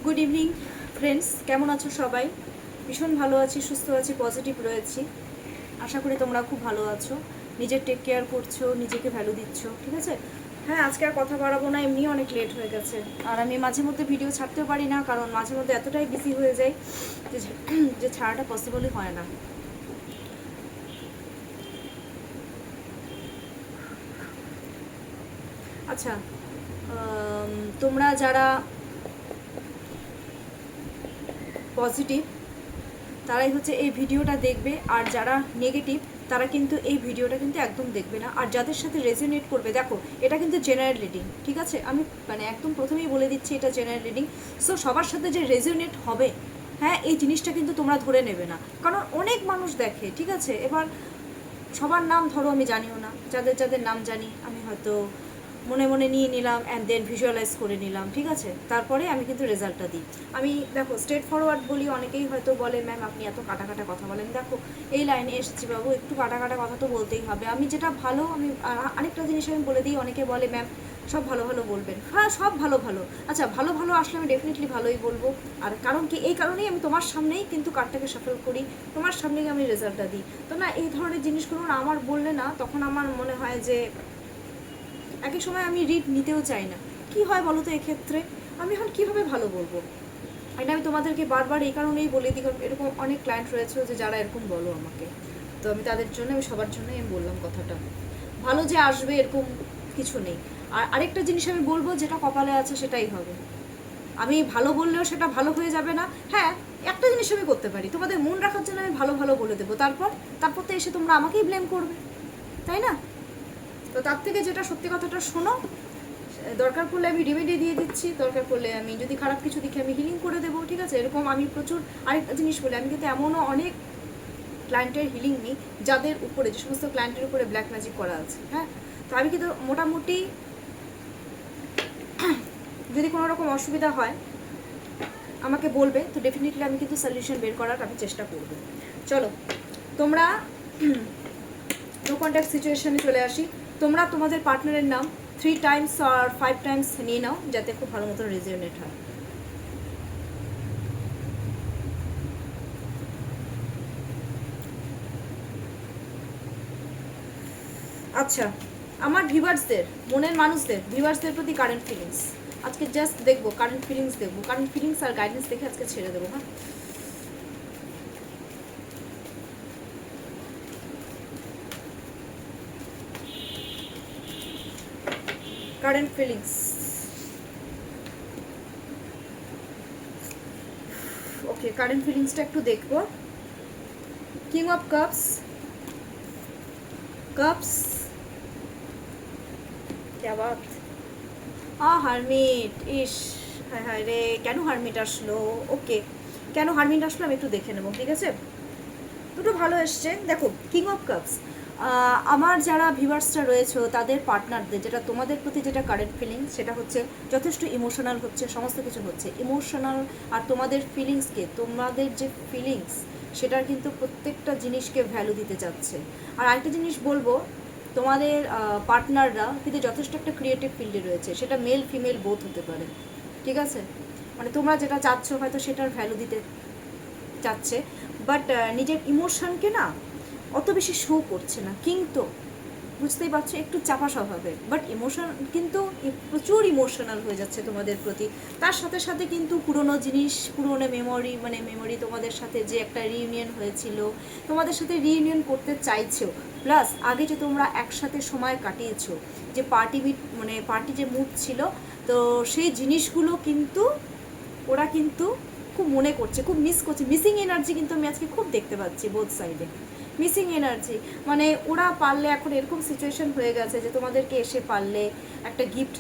Good evening friends, কেমন আছো সবাই? ভীষণ ভালো আছি, সুস্থ আছি, পজিটিভ রয়েছি। আশা করি তোমরা খুব ভালো আছো, নিজের টেক কেয়ার করছো, নিজেকে ভ্যালু দিচ্ছ, ঠিক আছে? হ্যাঁ, আজকে আর কথা বাড়াবো না, এমনি অনেক লেট হয়ে গেছে। আর আমি মাঝে মধ্যে ভিডিও ছাড়তেও পারি না, কারণ মাঝে মধ্যে এতটাই বিজি হয়ে যাই যে ছাড়াটা পসিবলই হয় না। আচ্ছা, তোমরা যারা পজিটিভ তারাই হচ্ছে এই ভিডিওটা দেখবে, আর যারা নেগেটিভ তারা কিন্তু এই ভিডিওটা কিন্তু একদম দেখবে না। আর যাদের সাথে রেজোনেট করবে, দেখো এটা কিন্তু জেনারেল রিডিং, ঠিক আছে? আমি একদম প্রথমেই বলে দিচ্ছি এটা জেনারেল রিডিং। সো সবার সাথে যে রেজোনেট হবে, হ্যাঁ, এই জিনিসটা কিন্তু তোমরা ধরে নেবে না, কারণ অনেক মানুষ দেখে, ঠিক আছে? এবার সবার নাম ধরো আমি জানিও না, যাদের যাদের নাম জানি আমি হয়তো মনে মনে নিয়ে নিলাম অ্যান্ড দেন ভিজুয়ালাইজ করে নিলাম, ঠিক আছে? তারপরে আমি কিন্তু রেজাল্টটা দিই। আমি দেখো স্ট্রেট ফরওয়ার্ড বলি, অনেকেই হয়তো বলে ম্যাম আপনি এত কাটা কাটা কথা বলেন। দেখো এই লাইনে এসেছি বাবু, একটু কাটা কাটা কথা তো বলতেই হবে। আমি যেটা ভালো, আমি আরেকটা জিনিস আমি বলে দিই, অনেকে বলে ম্যাম সব ভালো ভালো বলবেন। হ্যাঁ, সব ভালো ভালো, আচ্ছা ভালো ভালো আসলে আমি ডেফিনেটলি ভালোই বলবো। আর কারণ কি, এই কারণেই আমি তোমার সামনেই কিন্তু কার্ডটাকে সাফল করি, তোমার সামনেই আমি রেজাল্টটা দিই। তো না, এই ধরনের জিনিসগুলো না আমার বললে না, তখন আমার মনে হয় যে একই সময় আমি রিড নিতেও চাই না। কি হয় বলো তো এক্ষেত্রে? আমি এখন কীভাবে ভালো বলবো? এটা আমি তোমাদেরকে বারবার এই কারণেই বলে দিই, কারণ এরকম অনেক ক্লায়েন্ট রয়েছে যে যারা এরকম বলো আমাকে। তো আমি তাদের জন্য, আমি সবার জন্যই আমি বললাম কথাটা। ভালো যে আসবে এরকম কিছু নেই। আর আরেকটা জিনিস আমি বলবো, যেটা কপালে আছে সেটাই হবে। আমি ভালো বললেও সেটা ভালো হয়ে যাবে না। হ্যাঁ, একটা জিনিস আমি করতে পারি, তোমাদের মন রাখার জন্য আমি ভালো ভালো বলে দেবো, তারপর তো এসে তোমরা আমাকেই ব্লেম করবে, তাই না? তো তার থেকে যেটা সত্যি কথাটা শোনো, দরকার পড়লে আমি রেমেডি দিয়ে দিচ্ছি, দরকার পড়লে আমি যদি খারাপ কিছু দেখি আমি হিলিং করে দেবো, ঠিক আছে? এরকম আমি প্রচুর। আরেকটা জিনিস বলে, আমি কিন্তু এমনও অনেক ক্লায়েন্টের হিলিং নিই যাদের উপরে, যে সমস্ত ক্লায়েন্টের উপরে ব্ল্যাক ম্যাজিক করা আছে। হ্যাঁ, তো আমি কিন্তু মোটামুটি যদি কোনো রকম অসুবিধা হয় আমাকে বলবে, তো ডেফিনেটলি আমি কিন্তু সলিউশন বের করার আমি চেষ্টা করব। চলো তোমরা নো কন্ট্যাক্ট সিচুয়েশনে চলে আসি। তোমরা তোমাদের পার্টনারের নাম 3 টাইমস আর 5 টাইমস নিয়ে নাও, যাতে খুব ভালো মতো রেজোনেট হয়। আচ্ছা, আমার ভিউয়ার্সদের, মনের মানুষদের, ভিউয়ার্সদের প্রতি কারেন্ট ফিলিংস আজকে জাস্ট দেখবো, কারেন্ট ফিলিংস দেখবো, কারেন্ট ফিলিংস আর গাইডেন্স দেখে আজকে ছেড়ে দেবো। হ্যাঁ, কারেন্ট ফিলিংস। ওকে, কারেন্ট ফিলিংসটা একটু দেখবো। কিং অফ কাপস, কাপস, क्या बात। হারমিট, ইস, হ্যাঁ হ্যাঁ রে, কেন হারমিট আসলো? ওকে, কেন হারমিট আসলো আমি একটু দেখে নেবো, ঠিক আছে? দুটো ভালো এসছে। দেখো কিং অফ কাপস, আমার যারা ভিউয়ার্সরা রয়েছে তাদের পার্টনারদের, যেটা তোমাদের প্রতি যেটা কারেন্ট ফিলিংস, সেটা হচ্ছে যথেষ্ট ইমোশনাল হচ্ছে, সমস্ত কিছু হচ্ছে ইমোশনাল। আর তোমাদের ফিলিংসকে, তোমাদের যে ফিলিংস সেটার কিন্তু প্রত্যেকটা জিনিসকে ভ্যালু দিতে চাচ্ছে। আর আরেকটা জিনিস বলবো, তোমাদের পার্টনাররা কিন্তু যথেষ্ট একটা ক্রিয়েটিভ ফিল্ডে রয়েছে, সেটা মেল ফিমেল বোথ হতে পারে, ঠিক আছে? তোমরা যেটা চাচ্ছ হয়তো সেটার ভ্যালু দিতে চাচ্ছে, বাট নিজের ইমোশনকে না অত বেশি শো করছে না, কিন্তু বুঝতেই পারছো একটু চাপা স্বভাবের, বাট ইমোশন কিন্তু প্রচুর ইমোশনাল হয়ে যাচ্ছে তোমাদের প্রতি। তার সাথে সাথে কিন্তু পুরনো জিনিস, পুরনো মেমোরি, মেমোরি, তোমাদের সাথে যে একটা রিইউনিয়ন হয়েছিল, তোমাদের সাথে রিইউনিয়ন করতে চাইছো, প্লাস আগে যে তোমরা একসাথে সময় কাটিয়েছো, যে পার্টি যে মুড ছিল, তো সেই জিনিসগুলো কিন্তু ওরা কিন্তু খুব মনে করছে, খুব মিস করছে। মিসিং এনার্জি কিন্তু আমি আজকে খুব দেখতে পাচ্ছি বোথ সাইডে, মিসিং এনার্জি। ওরা পারলে, এখন এরকম সিচুয়েশন হয়ে গেছে যে তোমাদেরকে এসে পারলে একটা গিফট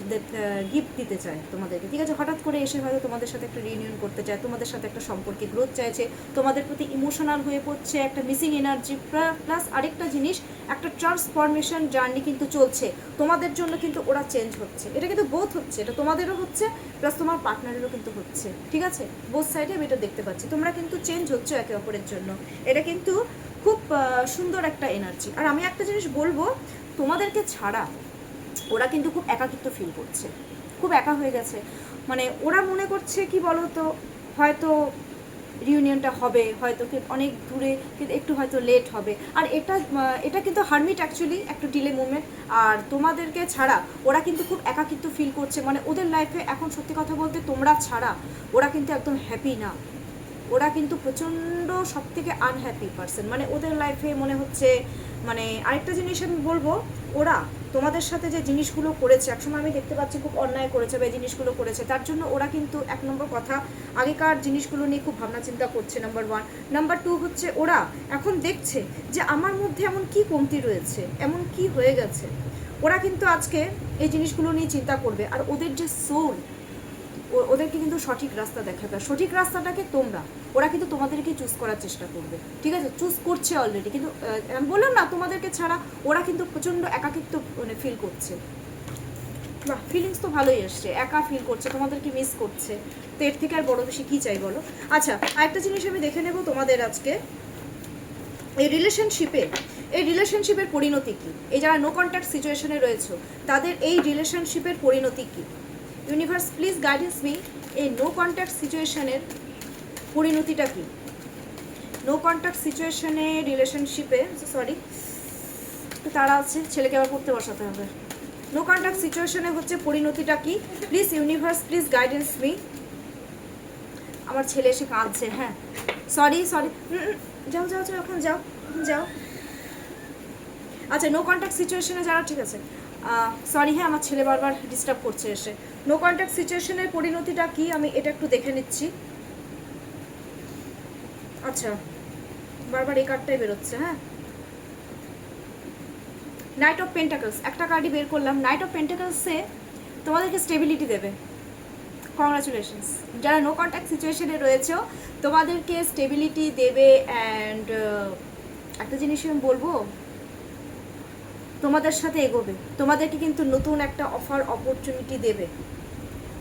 দিতে চায় তোমাদেরকে, ঠিক আছে? হঠাৎ করে এসে হয়তো তোমাদের সাথে একটা রিউনিয়ন করতে চায়, তোমাদের সাথে একটা সম্পর্কে গ্রোথ চাইছে, তোমাদের প্রতি ইমোশনাল হয়ে পড়ছে, একটা মিসিং এনার্জি। প্লাস আরেকটা জিনিস, একটা ট্রান্সফরমেশন জার্নি কিন্তু চলছে তোমাদের জন্য, কিন্তু ওরা চেঞ্জ হচ্ছে। এটা কিন্তু বোথ হচ্ছে, এটা তোমাদেরও হচ্ছে প্লাস তোমার পার্টনারেরও কিন্তু হচ্ছে, ঠিক আছে? বোথ সাইডে আমি এটা দেখতে পাচ্ছি, তোমরা কিন্তু চেঞ্জ হচ্ছে একে অপরের জন্য। এটা কিন্তু খুব সুন্দর একটা এনার্জি। আর আমি একটা জিনিস বলবো, তোমাদেরকে ছাড়া ওরা কিন্তু খুব একাকিত্ব ফিল করছে, খুব একা হয়ে গেছে। মানে ওরা মনে করছে কি বলো তো, হয়তো রিউনিয়নটা হবে, হয়তো অনেক দূরে, কিন্তু একটু হয়তো লেট হবে। আর এটা কিন্তু হারমিট অ্যাকচুয়ালি একটু ডিলে মুভমেন্ট। আর তোমাদেরকে ছাড়া ওরা কিন্তু খুব একাকিত্ব ফিল করছে, মানে ওদের লাইফে এখন সত্যি কথা বলতে তোমরা ছাড়া ওরা কিন্তু একদম হ্যাপি না। ওরা কিন্তু প্রচণ্ড সব থেকে আনহ্যাপি পারসন, মানে ওদের লাইফে মনে হচ্ছে, মানে আরেকটা জিনিস আমি বলবো, ওরা তোমাদের সাথে যে জিনিসগুলো করেছে, একসময় আমি দেখতে পাচ্ছি খুব অন্যায় করেছে বা এই জিনিসগুলো করেছে, তার জন্য ওরা কিন্তু এক নম্বর কথা আগেকার জিনিসগুলো নিয়ে খুব ভাবনা চিন্তা করছে, নাম্বার ওয়ান। নাম্বার টু হচ্ছে ওরা এখন দেখছে যে আমার মধ্যে এমন কি কমতি রয়েছে, এমন কি হয়ে গেছে। ওরা কিন্তু আজকে এই জিনিসগুলো নিয়ে চিন্তা করবে। আর ওদের যে সোল, ওদেরকে কিন্তু সঠিক রাস্তা দেখাবে, সঠিক রাস্তাটাকে তোমরা, ওরা কিন্তু তোমাদেরকে চুজ করার চেষ্টা করবে, ঠিক আছে, চুজ করছে অলরেডি। কিন্তু আমি বললাম না, তোমাদেরকে ছাড়া ওরা কিন্তু প্রচণ্ড একাকিত্ব মানে ফিল করছে। বাহ, ফিলিংস তো ভালোই এসছে, একা ফিল করছে, তোমাদেরকে মিস করছে, তো এর থেকে আর বড় বেশি কী চাই বলো। আচ্ছা, আরেকটা জিনিস আমি দেখে নেব তোমাদের আজকে এই রিলেশনশিপের পরিণতি কী। এই যারা নো কন্ট্যাক্ট সিচুয়েশনে রয়েছে তাদের এই রিলেশনশিপের পরিণতি কী। ইউনিভার্স প্লিজ গাইডেন্স মি, এই নো কন্ট্যাক্ট সিচুয়েশনের পরিণতিটা কী। নো কন্ট্যাক্ট সিচুয়েশনে রিলেশনশিপে, সরি একটু তাড়া আছে, ছেলেকে আবার পড়তে বসাতে হবে। নো কন্ট্যাক্ট সিচুয়েশনে হচ্ছে পরিণতিটা কি, please universe please guidance me. আমার ছেলে এসে কাঁদছে, হ্যাঁ সরি, যাও যাও যাও, এখন যাও, যাও। আচ্ছা, নো কন্ট্যাক্ট সিচুয়েশনে যারা, ঠিক আছে, সরি, হ্যাঁ আমার ছেলে বারবার ডিস্টার্ব করছে এসে। নো কন্ট্যাক্ট সিচুয়েশনের পরিণতিটা কি আমি এটা একটু দেখে নিচ্ছি। আচ্ছা, বারবার এই কার্ডটাই বেরোচ্ছে, হ্যাঁ, নাইট অফ পেন্টাকলস একটা কার্ডই বের করলাম। নাইট অফ পেন্টাকলসে তোমাদেরকে স্টেবিলিটি দেবে, কংগ্রাচুলেশনস। যারা নো কন্ট্যাক্ট সিচুয়েশনে রয়েছে তোমাদেরকে স্টেবিলিটি দেবে। অ্যান্ড একটা জিনিস আমি বলবো, তোমাদের সাথে এগোবে, তোমাদেরকে কিন্তু নতুন একটা অফার অপরচুনিটি দেবে।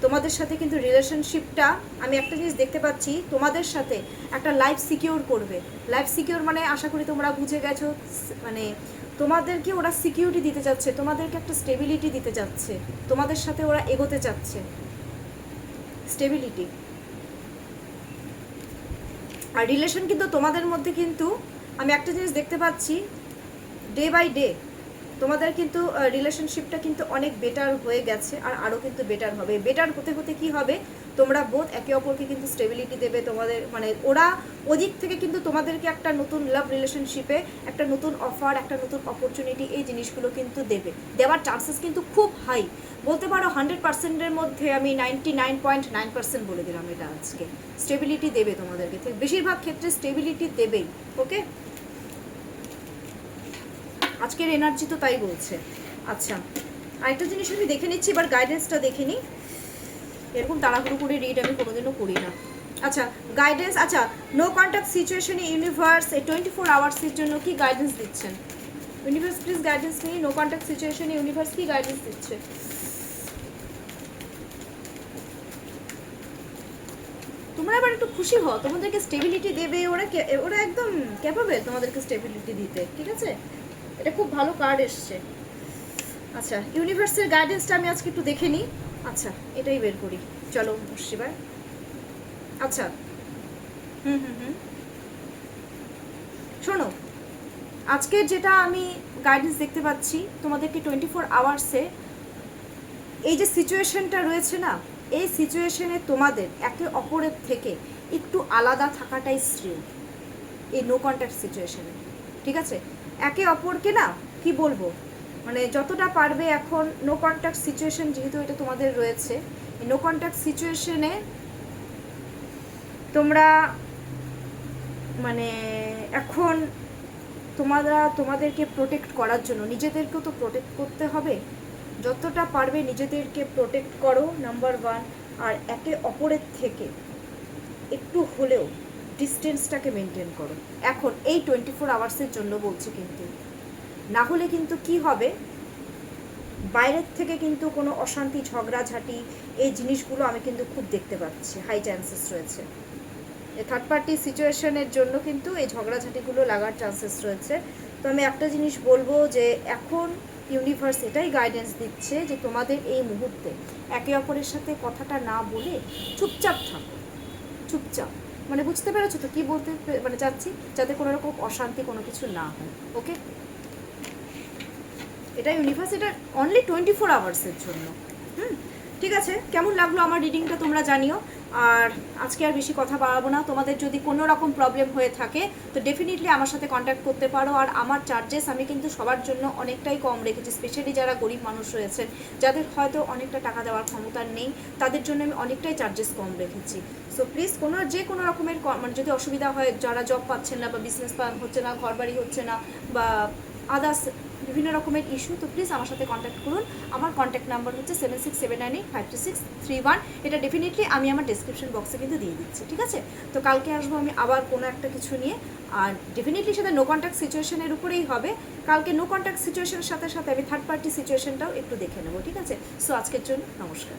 তোমাদের সাথে কিন্তু রিলেশনশিপটা, আমি একটা জিনিস দেখতে পাচ্ছি, তোমাদের সাথে একটা লাইফ সিকিউর করবে। লাইফ সিকিউর মানে আশা করি তোমরা বুঝে গেছো, মানে তোমাদেরকে ওরা সিকিউরিটি দিতে চাচ্ছে, তোমাদেরকে একটা স্টেবিলিটি দিতে চাচ্ছে, তোমাদের সাথে ওরা এগোতে চাচ্ছে, স্টেবিলিটি। আর রিলেশন কিন্তু তোমাদের মধ্যে কিন্তু আমি একটা জিনিস দেখতে পাচ্ছি, ডে বাই ডে তোমাদের কিন্তু রিলেশনশিপটা কিন্তু অনেক বেটার হয়ে গেছে, আর আরও কিন্তু বেটার হবে। বেটার হতে হতে কি হবে, তোমরা বোধ একে অপরকে কিন্তু স্টেবিলিটি দেবে তোমাদের, মানে ওরা ওদিক থেকে কিন্তু তোমাদেরকে একটা নতুন লাভ রিলেশনশিপে একটা নতুন অফার, একটা নতুন অপরচুনিটি, এই জিনিসগুলো কিন্তু দেবে, দেওয়ার চান্সেস কিন্তু খুব হাই, বলতে পারো 100%-এর মধ্যে আমি 99.9% বলে দিলাম এটা আজকে। স্টেবিলিটি দেবে তোমাদেরকে, বেশিরভাগ ক্ষেত্রে স্টেবিলিটি দেবেই। ওকে, আজকের এনার্জি তো তাই বলছে। আচ্ছা, আরেকটা জিনিস আমি দেখে নিচ্ছি, এবার গাইডেন্সটা দেখে নিই। এরকম তাড়াহুড়ো করে রিড আমি কোনোদিনও করি না। আচ্ছা, গাইডেন্স। আচ্ছা, নো কন্ট্যাক্ট সিচুয়েশনে ইউনিভার্স এই 24 আওয়ার্সের জন্য কি গাইডেন্স দিচ্ছেন। ইউনিভার্স প্লিজ গাইডেন্স নেই, নো কন্ট্যাক্ট সিচুয়েশনে ইউনিভার্স কি গাইডেন্স দিচ্ছে। তোমরা এবার একটু খুশি হও, তোমাদেরকে স্টেবিলিটি দেবে ওরা একদম ক্যাপাবেল তোমাদেরকে স্টেবিলিটি দিতে, ঠিক আছে, এটা খুব ভালো কার্ড এসছে। আচ্ছা, ইউনিভার্সের গাইডেন্সটা আমি আজকে একটু দেখে নিই। আচ্ছা, এটাই বের করি, চলো শিবাই। আচ্ছা, শোনো, আজকে যেটা আমি গাইডেন্স দেখতে পাচ্ছি, তোমাদেরকে 24 আওয়ার্সে এই যে সিচুয়েশনটা রয়েছে না, এই সিচুয়েশনে তোমাদের একে অপরের থেকে একটু আলাদা থাকাটাই শ্রেয় এই নো কন্ট্যাক্ট সিচুয়েশনে, ঠিক আছে। একে অপরকে না, কি বলবো, মানে যতটা পারবে এখন নো কন্ট্যাক্ট সিচুয়েশন যেহেতু এটা তোমাদের রয়েছে, এই নো কন্ট্যাক্ট সিচুয়েশনে তোমরা মানে এখন তোমাদেরকে প্রোটেক্ট করার জন্য নিজেদেরকেও তো প্রোটেক্ট করতে হবে, যতটা পারবে নিজেদেরকে প্রোটেক্ট করো, নাম্বার ওয়ান। আর একে অপরের থেকে একটু হলেও ডিস্টেন্সটাকে মেনটেন করো এখন এই 24 আওয়ার্সের জন্য বলছি, কিন্তু না হলে কিন্তু কি হবে, বাইরের থেকে কিন্তু কোনো অশান্তি, ঝগড়াঝাটি, এই জিনিসগুলো আমি কিন্তু খুব দেখতে পাচ্ছি, হাই চান্সেস রয়েছে। এই থার্ড পার্টি সিচুয়েশনের জন্য কিন্তু এই ঝগড়াঝাটিগুলো লাগার চান্সেস রয়েছে। তো আমি একটা জিনিস বলবো যে এখন ইউনিভার্স এটাই গাইডেন্স দিচ্ছে যে তোমাদের এই মুহূর্তে একে অপরের সাথে কথাটা না বলে চুপচাপ থাকো, চুপচাপ, মানে বুঝতে পেরেছো তো কী বলতে মানে চাচ্ছি, যাতে কোনো রকম অশান্তি কোনো কিছু না হয়। ওকে, এটা ইউনিভার্স, এটা অনলি 24 আওয়ার্সের জন্য। ঠিক আছে, কেমন লাগলো আমার রিডিংটা তোমরা জানিও। আর আজকে আর বেশি কথা বাড়াবো না। তোমাদের যদি কোনো রকম প্রবলেম হয়ে থাকে তো ডেফিনেটলি আমার সাথে কন্ট্যাক্ট করতে পারো। আর আমার চার্জেস আমি কিন্তু সবার জন্য অনেকটাই কম রেখেছি, স্পেশালি যারা গরিব মানুষ রয়েছেন, যাদের হয়তো অনেকটা টাকা দেওয়ার ক্ষমতা নেই, তাদের জন্য আমি অনেকটাই চার্জেস কম রেখেছি। সো প্লিজ যে কোনো রকমের মানে যদি অসুবিধা হয়, যারা জব পাচ্ছেন না বা বিজনেস হচ্ছে না, ঘর বাড়ি হচ্ছে না বা আদার্স বিভিন্ন রকমের ইস্যু, তো প্লিজ আমার সাথে কন্ট্যাক্ট করুন। আমার কন্ট্যাক্ট নাম্বার হচ্ছে 7679852631। এটা ডেফিনেটলি আমি আমার ডেসক্রিপশন বক্সে কিন্তু দিয়ে দিচ্ছি। ঠিক আছে, তো কালকে আসবো আমি আবার কোনো একটা কিছু নিয়ে। আর ডেফিনেটলি সেটা নো কন্ট্যাক্ট সিচুয়েশনের উপরেই হবে। কালকে নো কন্ট্যাক্ট সিচুয়েশনের সাথে সাথে আমি থার্ড পার্টি সিচুয়েশনটাও একটু দেখে নেবো। ঠিক আছে, সো আজকের জন্য নমস্কার।